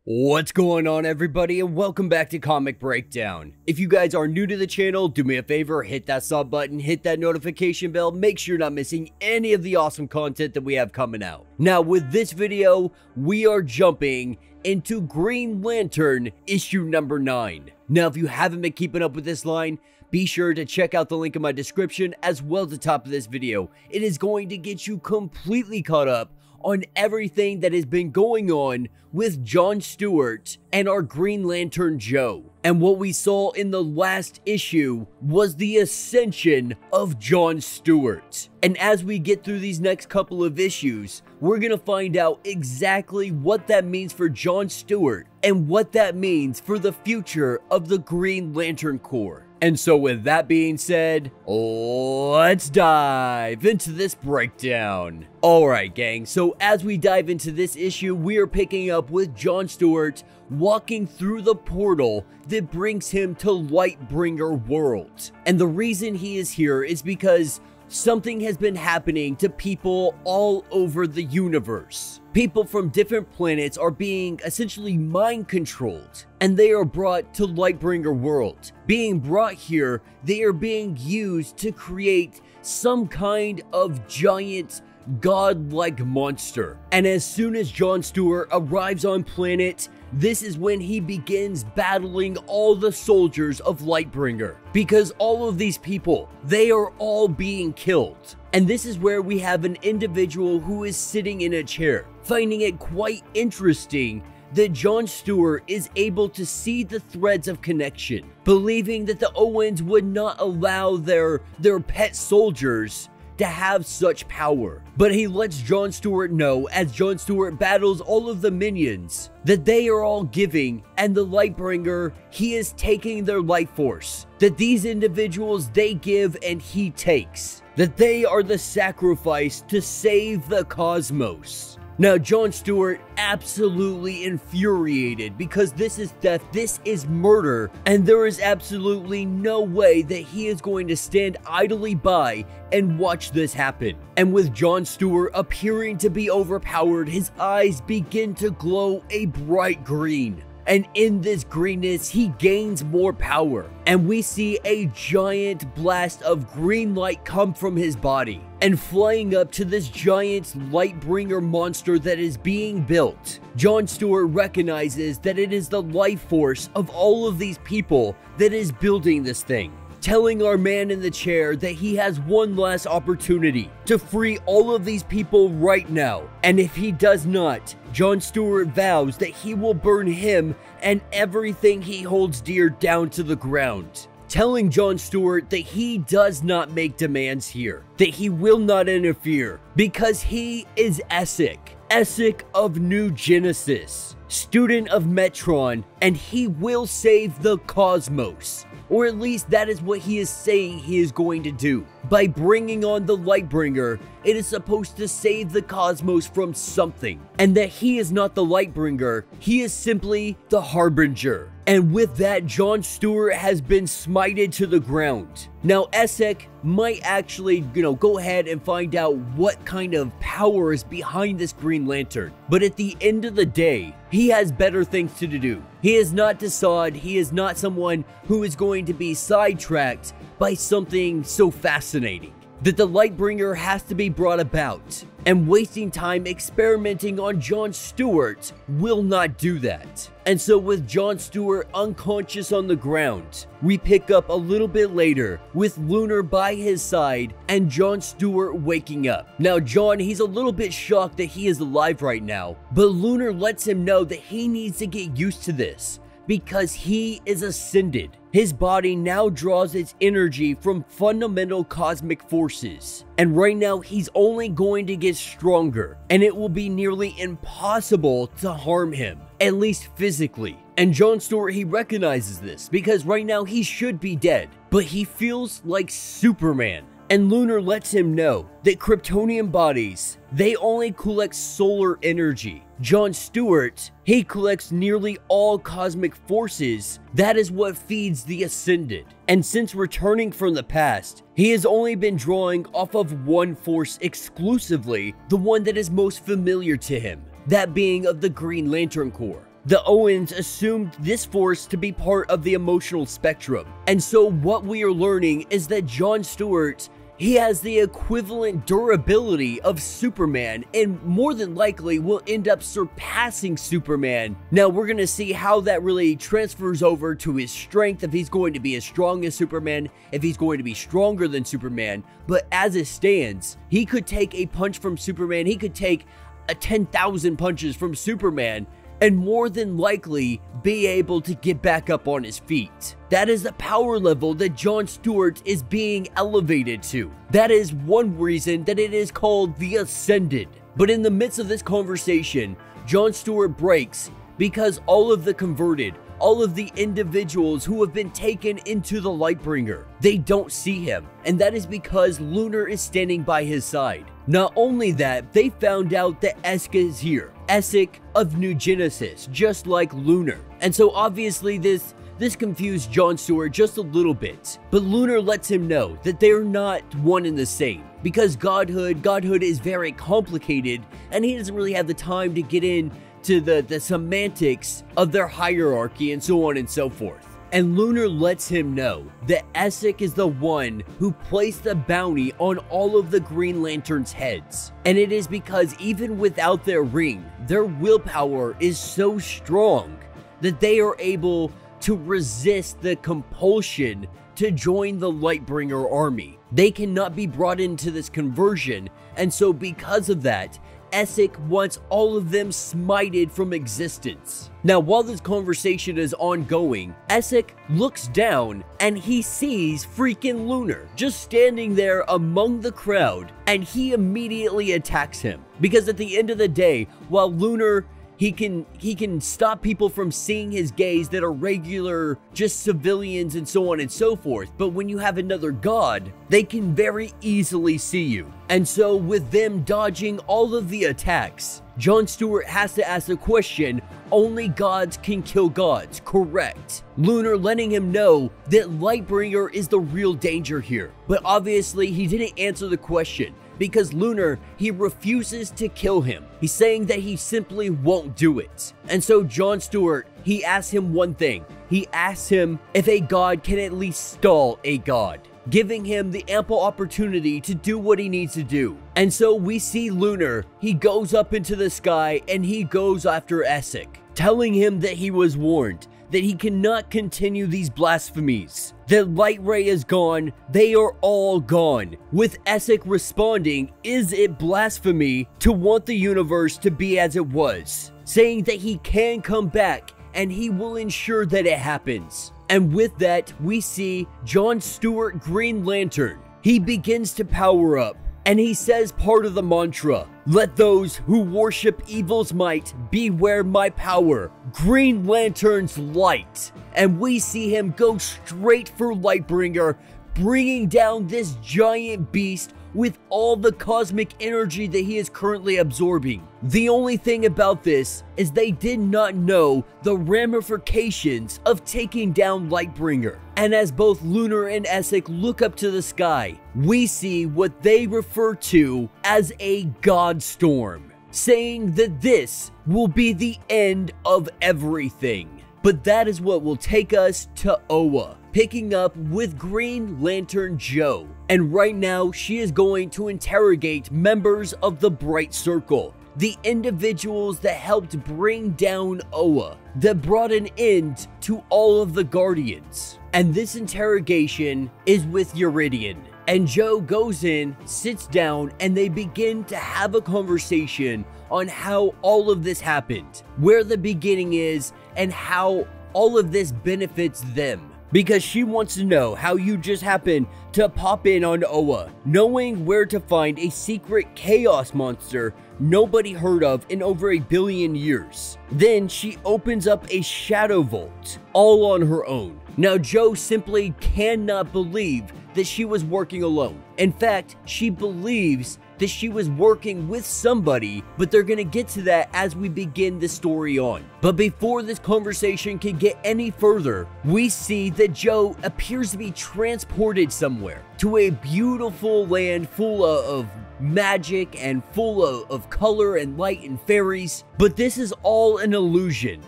What's going on, everybody, and welcome back to Comic Breakdown. If you guys are new to the channel, do me a favor, hit that sub button, hit that notification bell, make sure you're not missing any of the awesome content that we have coming out. Now, with this video, we are jumping into Green Lantern issue number 9. Now, if you haven't been keeping up with this line, be sure to check out the link in my description as well as the top of this video. It is going to get you completely caught up on everything that has been going on with John Stewart and our Green Lantern Joe. And what we saw in the last issue was the ascension of John Stewart. And as we get through these next couple of issues, we're gonna find out exactly what that means for John Stewart and what that means for the future of the Green Lantern Corps. And so with that being said, let's dive into this breakdown. Alright gang, so as we dive into this issue, we are picking up with John Stewart walking through the portal that brings him to Lightbringer World. And the reason he is here is because something has been happening to people all over the universe. People from different planets are being essentially mind controlled, and they are brought to Lightbringer World. Being brought here, they are being used to create some kind of giant godlike monster. And as soon as John Stewart arrives on planet, this is when he begins battling all the soldiers of Lightbringer, because all of these people, they are all being killed. And this is where we have an individual who is sitting in a chair, finding it quite interesting that John Stewart is able to see the threads of connection, believing that the Owens would not allow their pet soldiers to have such power. But he lets John Stewart know, as John Stewart battles all of the minions, that they are all giving, and the Lightbringer, he is taking their life force. That these individuals, they give and he takes. That they are the sacrifice to save the cosmos. Now, John Stewart absolutely infuriated because this is theft, this is murder, and there is absolutely no way that he is going to stand idly by and watch this happen. And with John Stewart appearing to be overpowered, his eyes begin to glow a bright green. And in this greenness, he gains more power. And we see a giant blast of green light come from his body and flying up to this giant Lightbringer monster that is being built. John Stewart recognizes that it is the life force of all of these people that is building this thing, telling our man in the chair that he has one last opportunity to free all of these people right now. And if he does not, John Stewart vows that he will burn him and everything he holds dear down to the ground, telling John Stewart that he does not make demands here, that he will not interfere, because he is Essek of New Genesis, student of Metron, and he will save the cosmos. Or at least that is what he is saying he is going to do. By bringing on the Lightbringer, it is supposed to save the cosmos from something. And that he is not the Lightbringer, he is simply the Harbinger. And with that, John Stewart has been smited to the ground. Now, Essek might actually, go ahead and find out what kind of power is behind this Green Lantern. But at the end of the day, he has better things to do. He is not Desaad, he is not someone who is going to be sidetracked by something so fascinating. That the Lightbringer has to be brought about, and wasting time experimenting on John Stewart will not do that. And so with John Stewart unconscious on the ground, we pick up a little bit later with Lunar by his side and John Stewart waking up. Now John, he's a little bit shocked that he is alive right now, but Lunar lets him know that he needs to get used to this, because he is ascended. His body now draws its energy from fundamental cosmic forces. And right now, he's only going to get stronger, and it will be nearly impossible to harm him, at least physically. And John Stewart, he recognizes this, because right now he should be dead, but he feels like Superman. And Lunar lets him know that Kryptonian bodies, they only collect solar energy. John Stewart, he collects nearly all cosmic forces. That is what feeds the Ascended. And since returning from the past, he has only been drawing off of one force exclusively, the one that is most familiar to him, that being of the Green Lantern Corps. The Owens assumed this force to be part of the emotional spectrum. And so what we are learning is that John Stewart, he has the equivalent durability of Superman and more than likely will end up surpassing Superman. Now we're going to see how that really transfers over to his strength, if he's going to be as strong as Superman, if he's going to be stronger than Superman. But as it stands, he could take a punch from Superman, he could take 10,000 punches from Superman, and more than likely be able to get back up on his feet. That is the power level that John Stewart is being elevated to. That is one reason that it is called the Ascended. But in the midst of this conversation, John Stewart breaks because all of the converted, all of the individuals who have been taken into the Lightbringer, they don't see him. And that is because Lunar is standing by his side. Not only that, they found out that Esk is here. Essek of New Genesis, just like Lunar. And so obviously this confused John Stewart just a little bit. But Lunar lets him know that they're not one and the same. Because Godhood is very complicated, and he doesn't really have the time to get into the semantics of their hierarchy and so on and so forth. And Lunar lets him know that Essek is the one who placed the bounty on all of the Green Lantern's heads. And it is because even without their ring, their willpower is so strong that they are able to resist the compulsion to join the Lightbringer army. They cannot be brought into this conversion, and so because of that, Essek wants all of them smited from existence. Now, while this conversation is ongoing, Essek looks down and he sees freaking Lunar just standing there among the crowd, and he immediately attacks him. Because at the end of the day, while Lunar, he can stop people from seeing his gaze that are regular, just civilians and so on and so forth. But when you have another god, they can very easily see you. And so with them dodging all of the attacks, John Stewart has to ask the question, only gods can kill gods, correct? Lunar letting him know that Lightbringer is the real danger here. But obviously he didn't answer the question, because Lunar, he refuses to kill him. He's saying that he simply won't do it. And so John Stewart, he asks him one thing. He asks him if a god can at least stall a god, giving him the ample opportunity to do what he needs to do. And so we see Lunar, he goes up into the sky and he goes after Essek, telling him that he was warned, that he cannot continue these blasphemies. The light ray is gone, they are all gone. With Essek responding, is it blasphemy to want the universe to be as it was? Saying that he can come back and he will ensure that it happens. And with that, we see John Stewart Green Lantern. He begins to power up, and he says part of the mantra, "Let those who worship evil's might beware my power, Green Lantern's light." And we see him go straight for Lightbringer, bringing down this giant beast with all the cosmic energy that he is currently absorbing. The only thing about this is they did not know the ramifications of taking down Lightbringer. And as both Lunar and Essek look up to the sky, we see what they refer to as a God Storm, saying that this will be the end of everything. But that is what will take us to Oa, picking up with Green Lantern Jo. And right now, she is going to interrogate members of the Bright Circle, the individuals that helped bring down Oa, that brought an end to all of the Guardians. And this interrogation is with Uridian. And Jo goes in, sits down, and they begin to have a conversation on how all of this happened, where the beginning is, and how all of this benefits them. Because she wants to know how you just happen to pop in on Oa, knowing where to find a secret chaos monster nobody heard of in over 1 billion years. Then she opens up a shadow vault, all on her own. Now Jo simply cannot believe that she was working alone. In fact, she believes that she was working with somebody, but they're gonna get to that as we begin the story on. But before this conversation can get any further, we see that Jo appears to be transported somewhere to a beautiful land full of magic and full of color and light and fairies. But this is all an illusion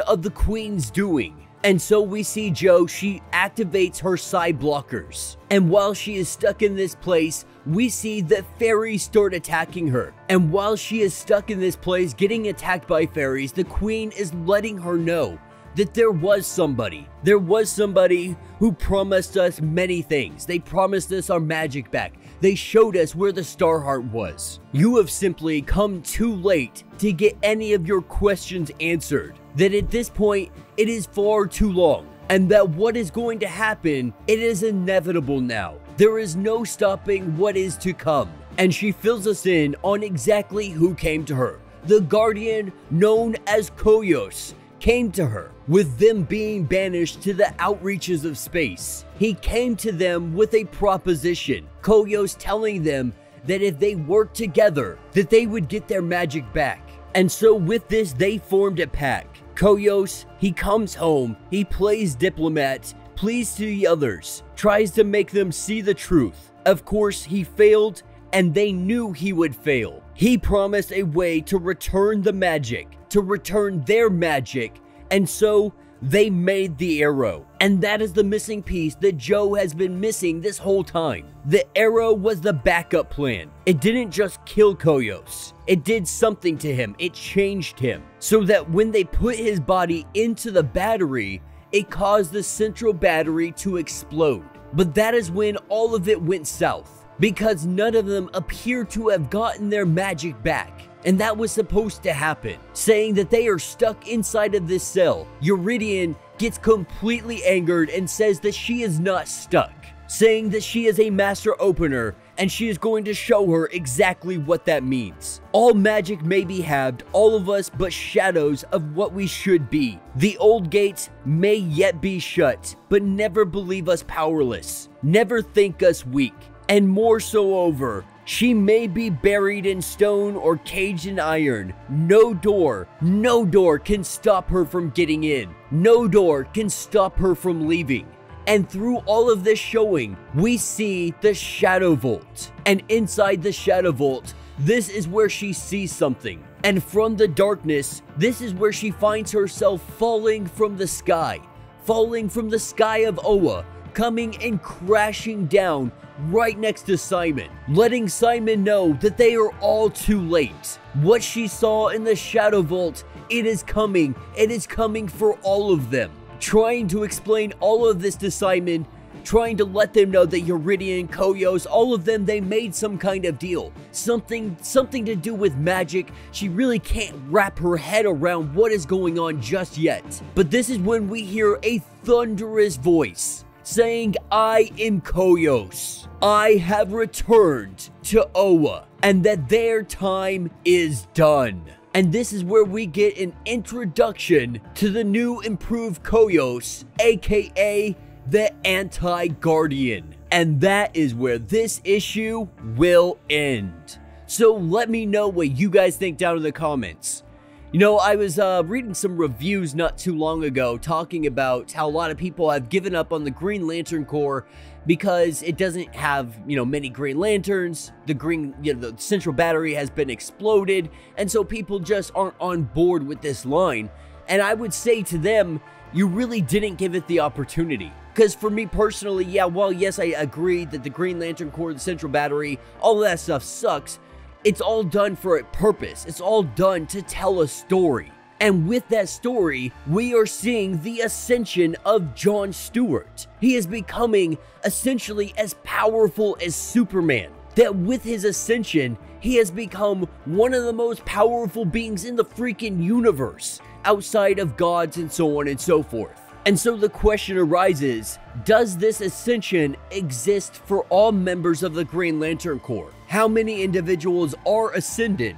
of the Queen's doing. And so we see Jo, she activates her psi blockers. And while she is stuck in this place, we see that fairies start attacking her. And while she is stuck in this place getting attacked by fairies, the Queen is letting her know that there was somebody who promised us many things. They promised us our magic back. They showed us where the star heart was. You have simply come too late to get any of your questions answered. That at this point, it is far too long. And that what is going to happen, it is inevitable now. There is no stopping what is to come. And she fills us in on exactly who came to her. The guardian known as Koyos came to her, with them being banished to the outreaches of space. He came to them with a proposition, Koyos telling them that if they worked together, that they would get their magic back. And so with this, they formed a pact. Koyos, he comes home, he plays diplomat, pleads to the others, tries to make them see the truth. Of course, he failed, and they knew he would fail. He promised a way to return the magic, to return their magic, and so they made the arrow. And that is the missing piece that Jo has been missing this whole time. The arrow was the backup plan. It didn't just kill Koyos. It did something to him. It changed him. So that when they put his body into the battery, it caused the central battery to explode. But that is when all of it went south, because none of them appear to have gotten their magic back. And that was supposed to happen, saying that they are stuck inside of this cell. Eurydion gets completely angered and says that she is not stuck, saying that she is a master opener and she is going to show her exactly what that means. All magic may be halved, all of us but shadows of what we should be. The old gates may yet be shut, but never believe us powerless. Never think us weak. And more so over, she may be buried in stone or caged in iron. No door can stop her from getting in. No door can stop her from leaving. And through all of this showing, we see the Shadow Vault. And inside the Shadow Vault, this is where she sees something. And from the darkness, this is where she finds herself falling from the sky. Falling from the sky of Oa, coming and crashing down right next to Simon, letting Simon know that they are all too late. What she saw in the Shadow Vault, it is coming for all of them. Trying to explain all of this to Simon, trying to let them know that Eurydion, Koyos, all of them, they made some kind of deal. Something to do with magic. She really can't wrap her head around what is going on just yet. But this is when we hear a thunderous voice saying, "I am Koyos. I have returned to Oa, and that their time is done." And this is where we get an introduction to the new improved Koyos, aka the Anti-Guardian. And that is where this issue will end. So let me know what you guys think down in the comments. You know, I was reading some reviews not too long ago talking about how a lot of people have given up on the Green Lantern Corps because it doesn't have, many Green Lanterns. The central battery has been exploded, and so people just aren't on board with this line. And I would say to them, you really didn't give it the opportunity. Because for me personally, yes, I agree that the Green Lantern Corps, the central battery, all of that stuff sucks. It's all done for a purpose. It's all done to tell a story. And with that story, we are seeing the ascension of John Stewart. He is becoming essentially as powerful as Superman. That with his ascension, he has become one of the most powerful beings in the freaking universe, outside of gods and so on and so forth. And so the question arises, does this ascension exist for all members of the Green Lantern Corps? How many individuals are ascended?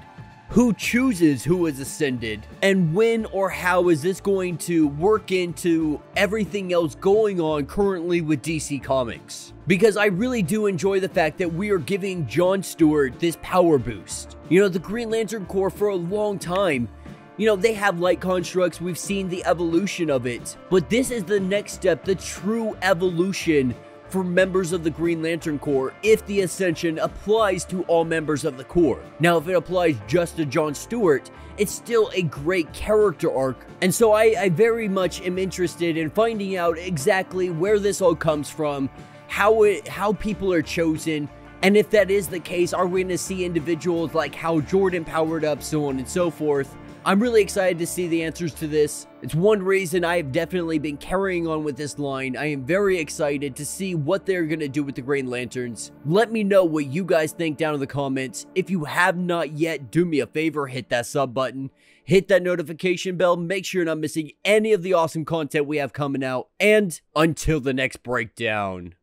Who chooses who is ascended? And when or how is this going to work into everything else going on currently with DC Comics? Because I really do enjoy the fact that we are giving John Stewart this power boost. The Green Lantern Corps for a long time, they have light constructs, we've seen the evolution of it, but this is the next step, the true evolution for members of the Green Lantern Corps if the Ascension applies to all members of the Corps. Now, if it applies just to John Stewart, it's still a great character arc, and so I very much am interested in finding out exactly where this all comes from, how people are chosen, and if that is the case, are we going to see individuals like how Jordan powered up, so on and so forth. I'm really excited to see the answers to this. It's one reason I have definitely been carrying on with this line. I am very excited to see what they're going to do with the Green Lanterns. Let me know what you guys think down in the comments. If you have not yet, do me a favor, hit that sub button. Hit that notification bell. Make sure you're not missing any of the awesome content we have coming out. And until the next breakdown.